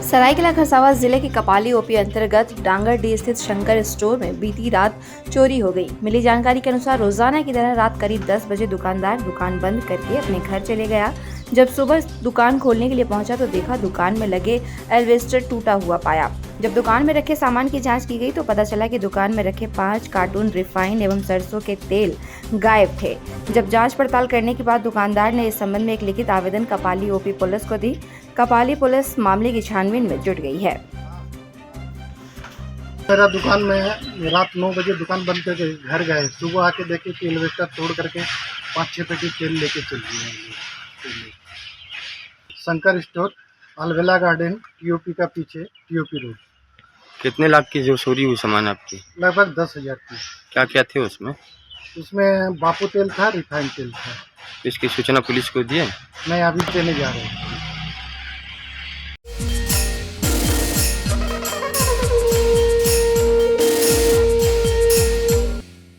सरायकेला खरसावां जिले के कपाली ओपी अंतर्गत डांगरडीह स्थित शंकर स्टोर में बीती रात चोरी हो गई। मिली जानकारी के अनुसार रोजाना की तरह रात करीब 10 बजे दुकानदार दुकान बंद करके अपने घर चले गया। जब सुबह दुकान खोलने के लिए पहुंचा तो देखा दुकान में लगे एल्वेस्टर टूटा हुआ पाया। जब दुकान में रखे सामान की जांच की गई तो पता चला कि दुकान में रखे 5 कार्टून रिफाइंड एवं सरसों के तेल गायब थे। जब जांच पड़ताल करने के बाद दुकानदार ने इस संबंध में एक लिखित आवेदन कपाली ओपी पुलिस को दी। कपाली पुलिस मामले की छानबीन में जुट गई है। मेरा दुकान में है, रात 9 बजे दुकान बंद करके घर गए। सुबह आके देखे कि एल्वेस्टर तोड़ करके 5-6 पेटी तेल लेके चल गए। शंकर स्टोर, अलवेला गार्डन, टीओपी का पीछे, टीओपी रोड। कितने लाख की जो चोरी हुई सामान आपकी? लगभग 10,000 की। क्या क्या थे उसमें? उसमें बापू तेल था, रिफाइंड तेल था। इसकी सूचना पुलिस को दिए? मैं अभी देने जा रहा हूँ।